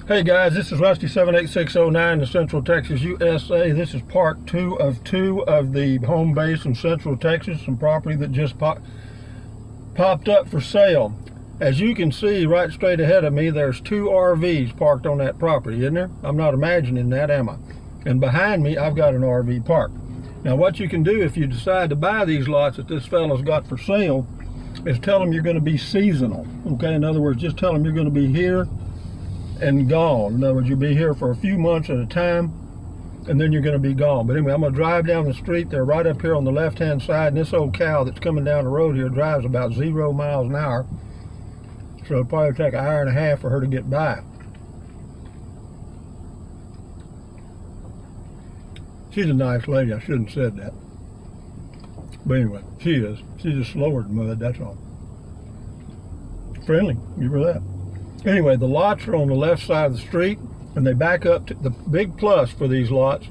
Hey guys, this is Rusty 78609 in Central Texas, USA. This is part two of the home base in Central Texas, some property that just popped up for sale. As you can see right straight ahead of me, there's two RVs parked on that property, isn't there? I'm not imagining that, am I? And behind me, I've got an RV park. Now what you can do if you decide to buy these lots that this fellow's got for sale is tell them you're going to be seasonal, okay? In other words, just tell them you're going to be here and gone. In other words, you'll be here for a few months at a time and then you're going to be gone. But anyway, I'm going to drive down the street. They're right up here on the left hand side, and this old cow that's coming down the road here drives about 0 miles an hour, so it'll probably take an hour and a half for her to get by. She's a nice lady. I shouldn't have said that, but anyway, she is. She's just slower than mud, that's all. Friendly, give her that. Anyway, the lots are on the left side of the street, and they back up to, the big plus for these lots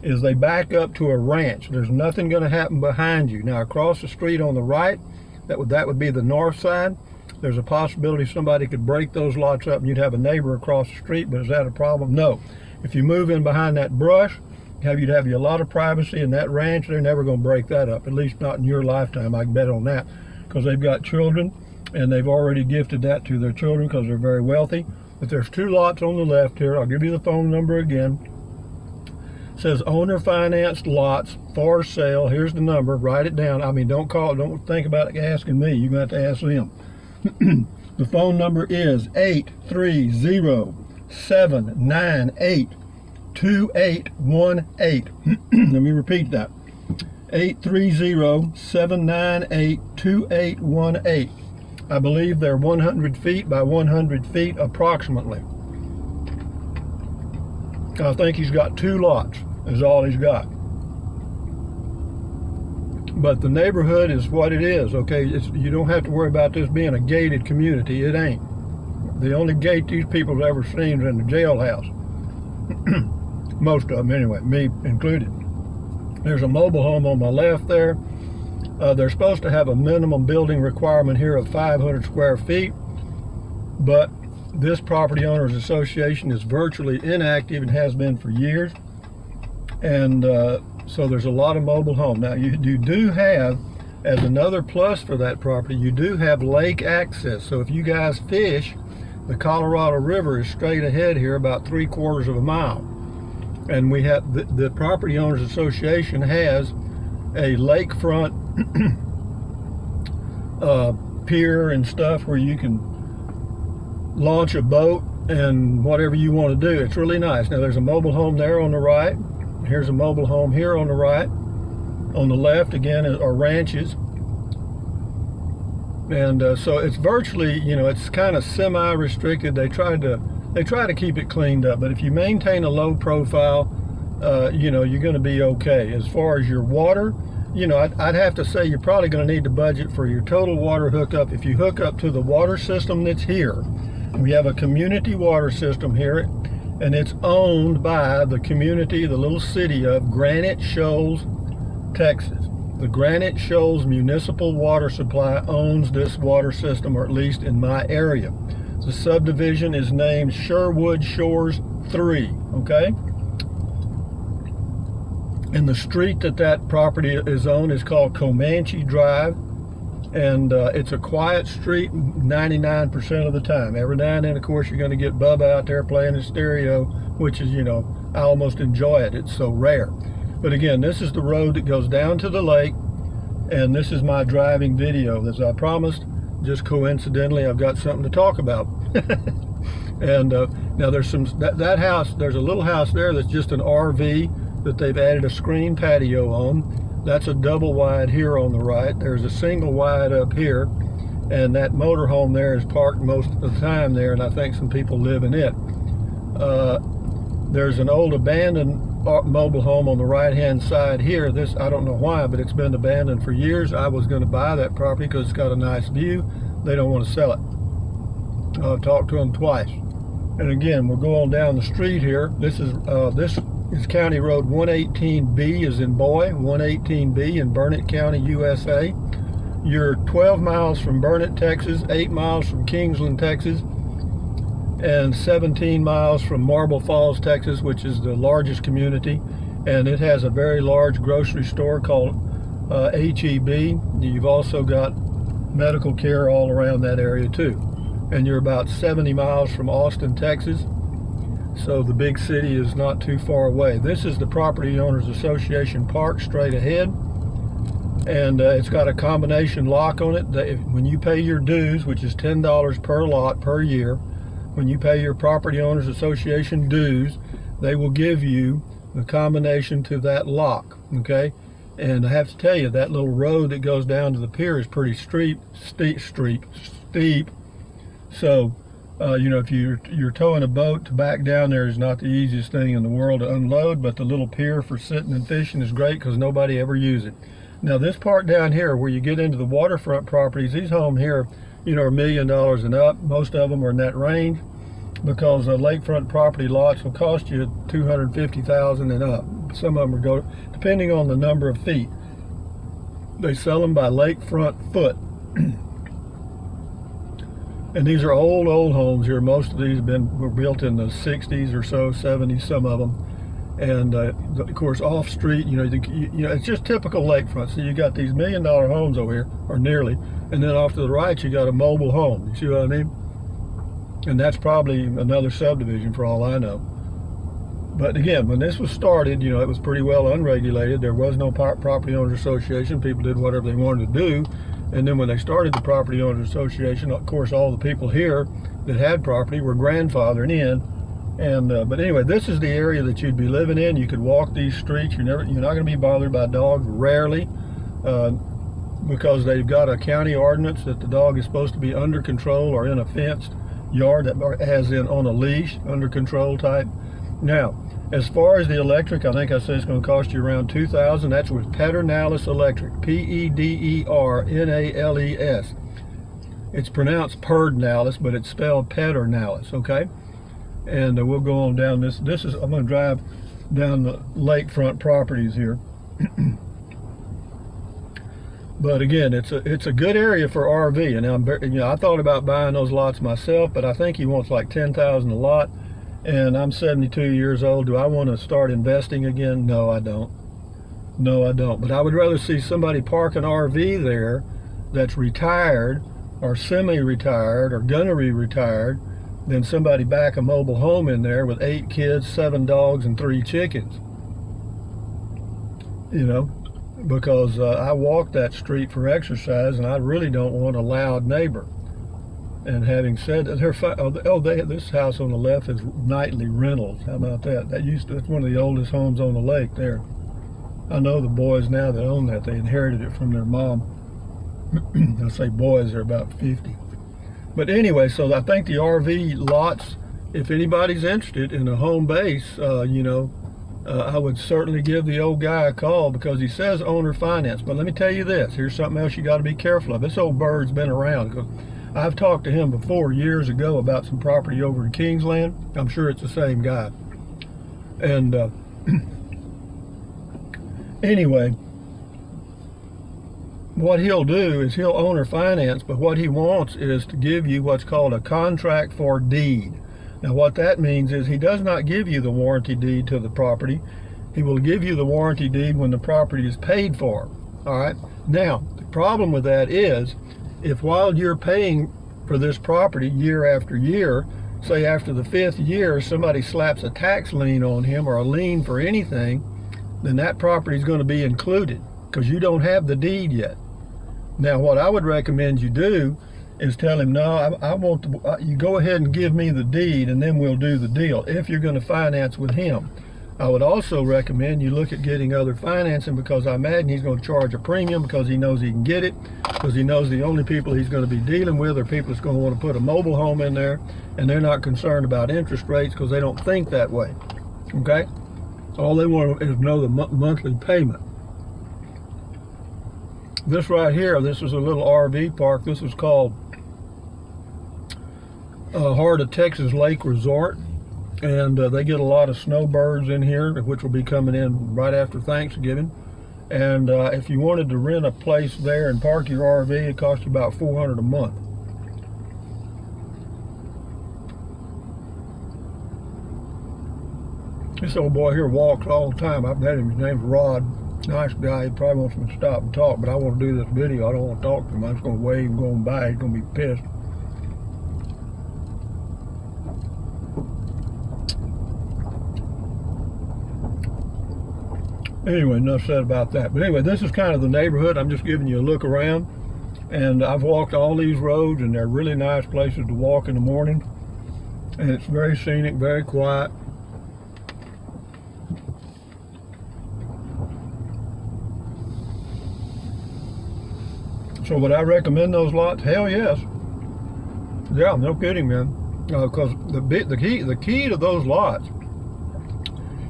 is they back up to a ranch. There's nothing going to happen behind you. Now across the street on the right, that would be the north side. There's a possibility somebody could break those lots up and you'd have a neighbor across the street, but is that a problem? No. If you move in behind that brush, you'd have a lot of privacy, in that ranch, they're never going to break that up, at least not in your lifetime. I can bet on that, because they've got children and they've already gifted that to their children because they're very wealthy. But there's two lots on the left here. I'll give you the phone number again. It says owner financed lots for sale. Here's the number. Write it down. I mean, don't call. Don't think about asking me. You're going to have to ask them. The phone number is 830-798-2818. Let me repeat that. 830-798-2818. I believe they're 100 feet by 100 feet approximately. I think he's got two lots is all he's got. But the neighborhood is what it is, okay? You don't have to worry about this being a gated community. It ain't. The only gate these people have ever seen is in the jailhouse. Most of them anyway, me included. There's a mobile home on my left there. They're supposed to have a minimum building requirement here of 500 square feet, but this property owners association is virtually inactive and has been for years, and so there's a lot of mobile home. Now you do have, as another plus for that property, you do have lake access. So if you guys fish, the Colorado River is straight ahead here about 3/4 of a mile, and we have the property owners association has a lakefront pier and stuff where you can launch a boat and whatever you want to do. It's really nice. Now there's a mobile home there on the right. Here's a mobile home here on the right. On the left again are ranches, and so it's virtually, it's kind of semi-restricted. They try to keep it cleaned up, but if you maintain a low profile, you're going to be okay. As far as your water, I'd have to say you're probably going to need to budget for your total water hookup. If you hook up to the water system that's here, we have a community water system here, and it's owned by the community, the little city of Granite Shoals, Texas. The Granite Shoals Municipal Water Supply owns this water system, or at least in my area. The subdivision is named Sherwood Shores 3, okay? And the street that property is on is called Comanche Drive, and it's a quiet street 99% of the time. Every now and then, of course, you're going to get Bubba out there playing his stereo, which is, I almost enjoy it. It's so rare. But again, this is the road that goes down to the lake, and this is my driving video. As I promised, just coincidentally, I've got something to talk about. And now there's that house, there's a little house there that's just an RV that they've added a screen patio on. That's a double wide here on the right. There's a single wide up here, and that motor home there is parked most of the time there, and I think some people live in it. There's an old abandoned mobile home on the right hand side here. This, I don't know why, but it's been abandoned for years. I was going to buy that property because it's got a nice view. They don't want to sell it. I've talked to them twice. And again, we'll go on down the street here. This is County Road 118B, as in boy, 118B in Burnett County, USA. You're 12 miles from Burnett, Texas, 8 miles from Kingsland, Texas, and 17 miles from Marble Falls, Texas, which is the largest community. And it has a very large grocery store called HEB. You've also got medical care all around that area too. And you're about 70 miles from Austin, Texas. So the big city is not too far away. This is the Property Owners Association Park straight ahead. And it's got a combination lock on it. When you pay your dues, which is $10 per lot per year, when you pay your Property Owners Association dues, they will give you the combination to that lock, okay? And I have to tell you, that little road that goes down to the pier is pretty steep. So, you know, if you're towing a boat to back down there is not the easiest thing in the world to unload, but the little pier for sitting and fishing is great because nobody ever uses it. Now, this part down here where you get into the waterfront properties, these homes here, you know, are $1 million and up. Most of them are in that range because lakefront property lots will cost you $250,000 and up. Some of them are depending on the number of feet. They sell them by lakefront foot. And these are old homes here. Most of these were built in the 60s or so, 70s, some of them. And of course, off street, you know, it's just typical lakefront. So you got these $1 million homes over here, or nearly, and then off to the right, you got a mobile home. You see what I mean? And that's probably another subdivision for all I know. But again, when this was started, you know, it was pretty well unregulated. There was no property owners association. People did whatever they wanted to do. And then when they started the property owners association, of course, all the people here that had property were grandfathered in. And but anyway, this is the area that you'd be living in. You could walk these streets. You're not going to be bothered by dogs, rarely, because they've got a county ordinance that the dog is supposed to be under control or in a fenced yard, that has in on a leash, under control type. Now, as far as the electric, I think I said it's going to cost you around $2,000. That's with Pedernales Electric, Pedernales. It's pronounced Pedernales, but it's spelled Pedernales, okay? And we'll go on down this. I'm going to drive down the lakefront properties here. But again, it's a good area for RV. And I thought about buying those lots myself, but I think he wants like $10,000 a lot. And I'm 72 years old. Do I want to start investing again? No, I don't. No, I don't. But I would rather see somebody park an RV there that's retired or semi-retired or gonna be retired than somebody back a mobile home in there with 8 kids, 7 dogs, and 3 chickens. You know, because I walk that street for exercise, and I really don't want a loud neighbor. And having said that, this house on the left is nightly rentals. How about that? That's one of the oldest homes on the lake there. I know the boys now that own that. They inherited it from their mom. I say boys, they're about 50. But anyway, so I think the RV lots, if anybody's interested in a home base, I would certainly give the old guy a call because he says owner finance. But let me tell you this, here's something else you got to be careful of. This old bird's been around. Because I've talked to him before years ago about some property over in Kingsland. I'm sure it's the same guy. And anyway, what he'll do is he'll owner finance, but what he wants is to give you what's called a contract for deed. Now what that means is he does not give you the warranty deed to the property. He will give you the warranty deed when the property is paid for. All right. Now, the problem with that is if while you're paying for this property year after year, say after the 5th year, somebody slaps a tax lien on him or a lien for anything, then that property is going to be included because you don't have the deed yet. Now, what I would recommend you do is tell him, no, I want you go ahead and give me the deed and then we'll do the deal if you're going to finance with him. I would also recommend you look at getting other financing because I imagine he's going to charge a premium because he knows he can get it, because he knows the only people he's going to be dealing with are people that's going to want to put a mobile home in there, and they're not concerned about interest rates because they don't think that way. Okay? All they want is know the monthly payment. This right here, this is a little RV park. This is called Heart of Texas Lake Resort. And they get a lot of snowbirds in here, which will be coming in right after Thanksgiving. And if you wanted to rent a place there and park your RV, it costs you about $400 a month. This old boy here walks all the time. I've met him. His name's Rod. Nice guy. He probably wants me to stop and talk, but I want to do this video. I don't want to talk to him. I'm just going to wave and go on by. He's going to be pissed. Anyway, enough said about that. But anyway, this is kind of the neighborhood. I'm just giving you a look around. And I've walked all these roads, and they're really nice places to walk in the morning. And it's very scenic, very quiet. So would I recommend those lots? Hell yes. Yeah, no kidding, man. Because the key to those lots,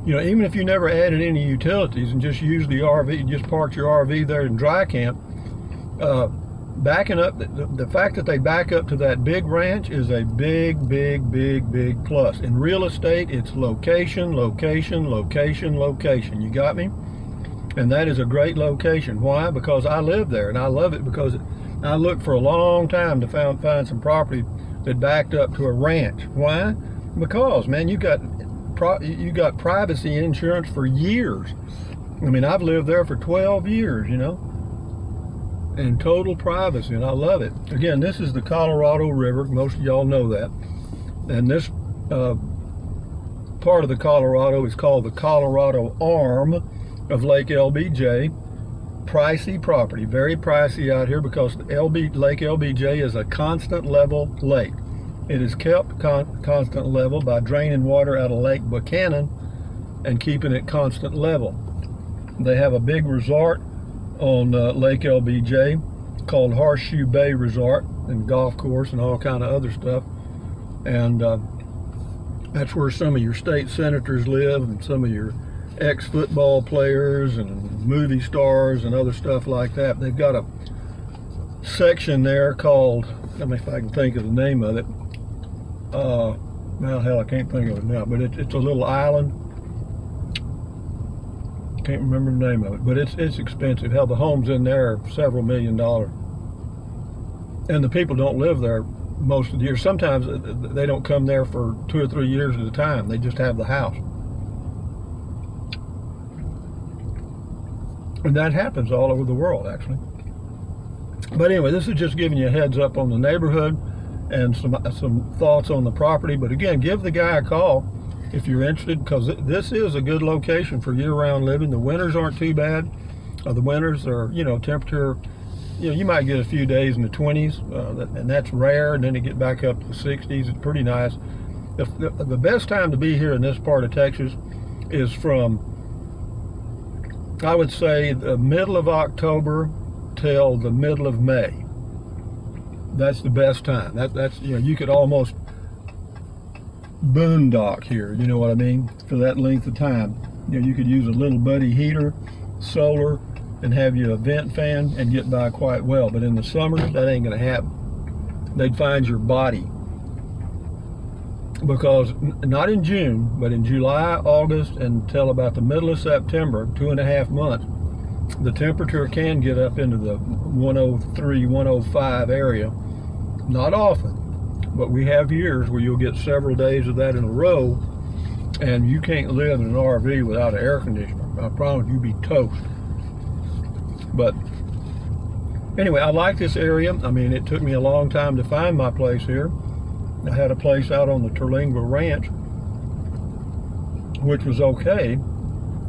you know, even if you never added any utilities and just use the RV, just parked your RV there in dry camp, backing up, the fact that they back up to that big ranch is a big plus. In real estate, it's location, location, location, location. You got me? And that is a great location. Why? Because I live there, and I love it because I looked for a long time to find some property that backed up to a ranch. Why? Because, man, you got privacy insurance for years. I mean, I've lived there for 12 years, you know, and total privacy, and I love it. Again, this is the Colorado River. Most of y'all know that. And this part of the Colorado is called the Colorado Arm of Lake LBJ. Pricey property, very pricey out here because Lake LBJ is a constant level lake. It is kept constant level by draining water out of Lake Buchanan and keeping it constant level. They have a big resort on Lake LBJ called Horseshoe Bay Resort, and golf course and all kind of other stuff. And that's where some of your state senators live, and some of your ex-football players and movie stars and other stuff like that. They've got a section there called, let me see if I can think of the name of it. Well, hell, I can't think of it now, but it's a little island. Can't remember the name of it, but it's expensive. Hell, the homes in there are several $1 million. And the people don't live there most of the year. Sometimes they don't come there for 2 or 3 years at a time. They just have the house. And that happens all over the world, actually. But anyway, this is just giving you a heads up on the neighborhood and some thoughts on the property. But again, give the guy a call if you're interested, because this is a good location for year-round living. The winters aren't too bad. The winters are, you know, temperature, you know, you might get a few days in the 20s, and that's rare, and then you get back up to the 60s. It's pretty nice. The best time to be here in this part of Texas is from, I would say, the middle of October till the middle of May. That's the best time. That's, you know, you could almost boondock here, you know what I mean, for that length of time. You know, you could use a little buddy heater, solar, and have you a vent fan and get by quite well. But in the summer, that ain't gonna happen. They'd find your body. Because not in June, but in July, August, until about the middle of September, 2.5 months, the temperature can get up into the 103, 105 area. Not often, but we have years where you'll get several days of that in a row, and you can't live in an RV without an air conditioner. I promise you'll be toast. But anyway, I like this area. I mean, it took me a long time to find my place here. I had a place out on the Terlingua Ranch, which was okay,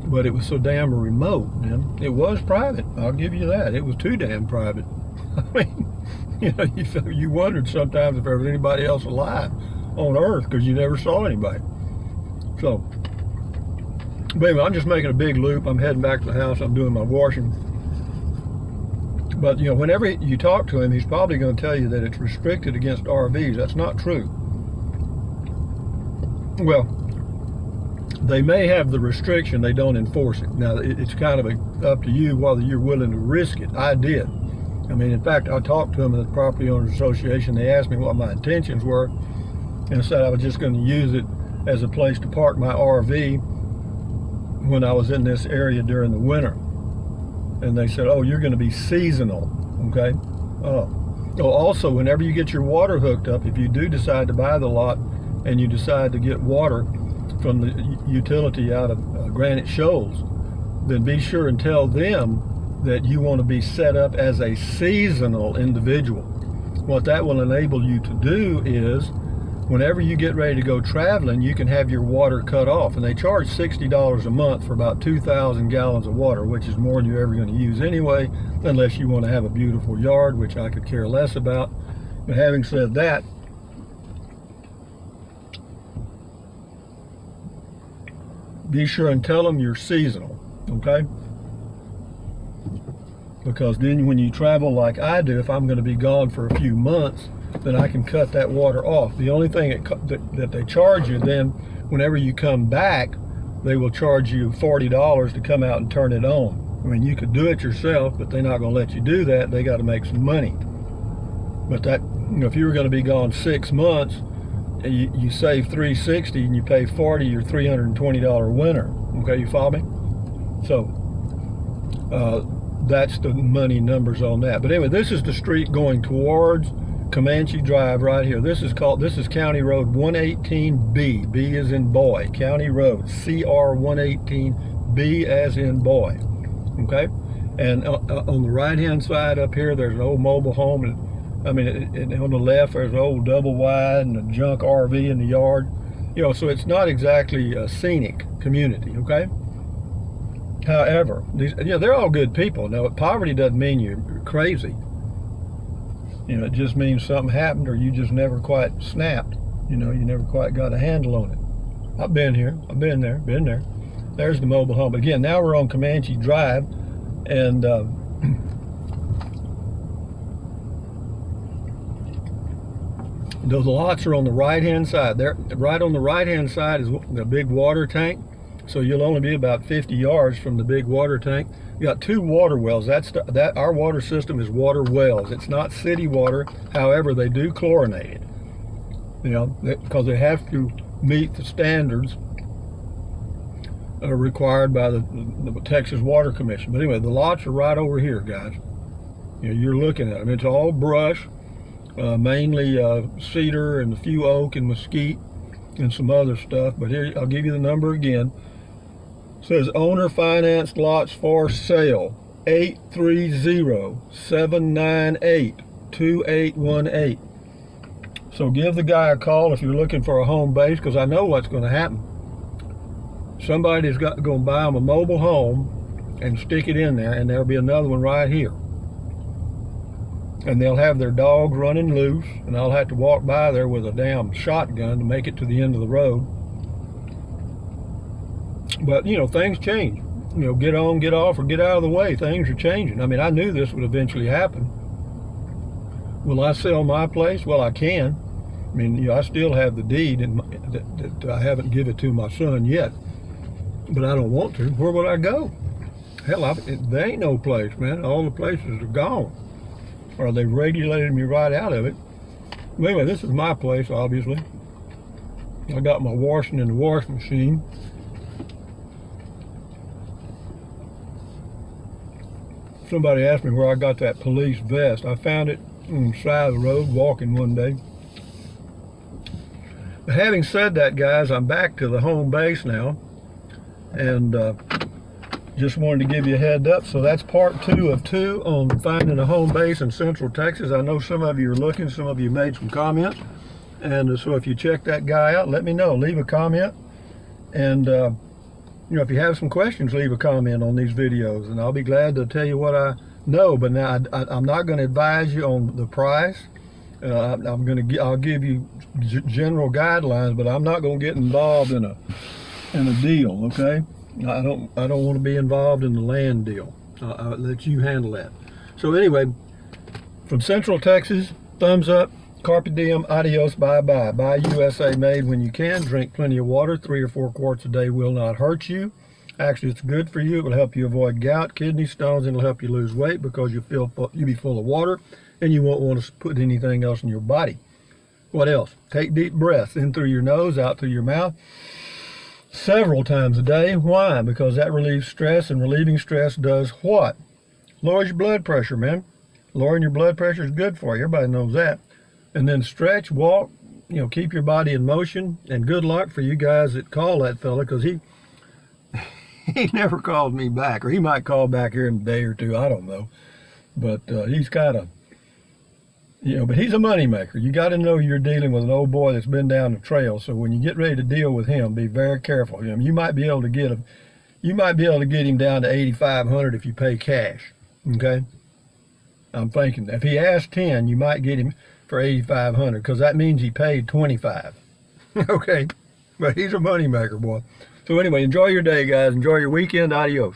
but it was so damn remote, man. It was private, I'll give you that. It was too damn private. I mean, you know, you wondered sometimes if there was anybody else alive on Earth because you never saw anybody. So, but anyway, I'm just making a big loop. I'm heading back to the house. I'm doing my washing. But, you know, whenever you talk to him, he's probably going to tell you that it's restricted against RVs. That's not true. Well, they may have the restriction, they don't enforce it. Now, it's kind of up to you whether you're willing to risk it. I did. I mean, in fact, I talked to them at the Property Owners Association. They asked me what my intentions were, and I said I was just going to use it as a place to park my RV when I was in this area during the winter. And they said, oh, you're going to be seasonal, okay? Oh, also, whenever you get your water hooked up, if you do decide to buy the lot and you decide to get water from the utility out of Granite Shoals, then be sure and tell them that you want to be set up as a seasonal individual. What that will enable you to do is, whenever you get ready to go traveling, you can have your water cut off. And they charge $60 a month for about 2,000 gallons of water, which is more than you're ever going to use anyway, unless you want to have a beautiful yard, which I could care less about. But having said that, be sure and tell them you're seasonal, okay? Because then when you travel like I do, if I'm going to be gone for a few months, then I can cut that water off. The only thing that they charge you then, whenever you come back, they will charge you $40 to come out and turn it on. I mean, you could do it yourself, but they're not going to let you do that. They got to make some money. But that, you know, if you were going to be gone 6 months, you save $360 and you pay $40, you're $320 winner. Okay, you follow me? So that's the money numbers on that. But anyway, this is the street going towards Comanche Drive right here. This is County Road 118B. B as in boy. County Road CR 118B as in boy. Okay, and on the right hand side up here, there's an old mobile home, and I mean, on the left there's an old double wide and a junk RV in the yard. You know, so it's not exactly a scenic community. Okay. However, they're all good people. Now, poverty doesn't mean you're crazy. You know, it just means something happened or you just never quite snapped. You know, you never quite got a handle on it. I've been here. I've been there. Been there. There's the mobile home. But again, now we're on Comanche Drive, and those lots are on the right-hand side. There, right on the right-hand side is the big water tank. So you'll only be about 50 yards from the big water tank. You got 2 water wells. Our water system is water wells. It's not city water. However, they do chlorinate it. You know, because they have to meet the standards required by the Texas Water Commission. But anyway, the lots are right over here, guys. You know, you're looking at them. It's all brush, mainly cedar and a few oak and mesquite and some other stuff. But here, I'll give you the number again. It says owner financed lots for sale, 830-798-2818. So give the guy a call if you're looking for a home base, because I know what's going to happen. Somebody's going to buy them a mobile home and stick it in there, and there'll be another one right here. And they'll have their dogs running loose, and I'll have to walk by there with a damn shotgun to make it to the end of the road. But, you know, things change. You know, get on, get off, or get out of the way. Things are changing. I mean, I knew this would eventually happen. Will I sell my place? Well, I can. I mean, you know, I still have the deed, and that I haven't given it to my son yet. But I don't want to. Where would I go? Hell, there ain't no place, man. All the places are gone. Or they've regulated me right out of it. But anyway, this is my place, obviously. I got my washing in the wash machine. Somebody asked me where I got that police vest. I found it on the side of the road walking one day. But having said that, guys, I'm back to the home base now. And just wanted to give you a head up. So that's part 2 of 2 on finding a home base in Central Texas. I know some of you are looking, some of you made some comments. And so if you check that guy out, let me know. Leave a comment. And you know, if you have some questions, leave a comment on these videos, and I'll be glad to tell you what I know. But now I'm not going to advise you on the price. I'll give you general guidelines, but I'm not going to get involved in a deal. Okay, I don't want to be involved in the land deal. I'll let you handle that. So anyway, from Central Texas, thumbs up. Carpe diem, adios, bye-bye. Buy USA made when you can. Drink plenty of water. 3 or 4 quarts a day will not hurt you. Actually, it's good for you. It will help you avoid gout, kidney stones, and it'll help you lose weight because you'll be full of water, and you won't want to put anything else in your body. What else? Take deep breaths in through your nose, out through your mouth, several times a day. Why? Because that relieves stress, and relieving stress does what? Lowers your blood pressure, man. Lowering your blood pressure is good for you. Everybody knows that. And then stretch, walk, keep your body in motion, and good luck for you guys that call that fella, because he never called me back, or he might call back here in a day or two. I don't know, but he's got a, but he's a money maker. You got to know you're dealing with an old boy that's been down the trail. So when you get ready to deal with him, be very careful. You might be able to get him. You might be able to get him down to 8,500 if you pay cash. Okay. I'm thinking if he asks 10, you might get him for 8,500, because that means he paid 25. Okay. But he's a money maker, boy. So anyway, enjoy your day, guys. Enjoy your weekend. Adios.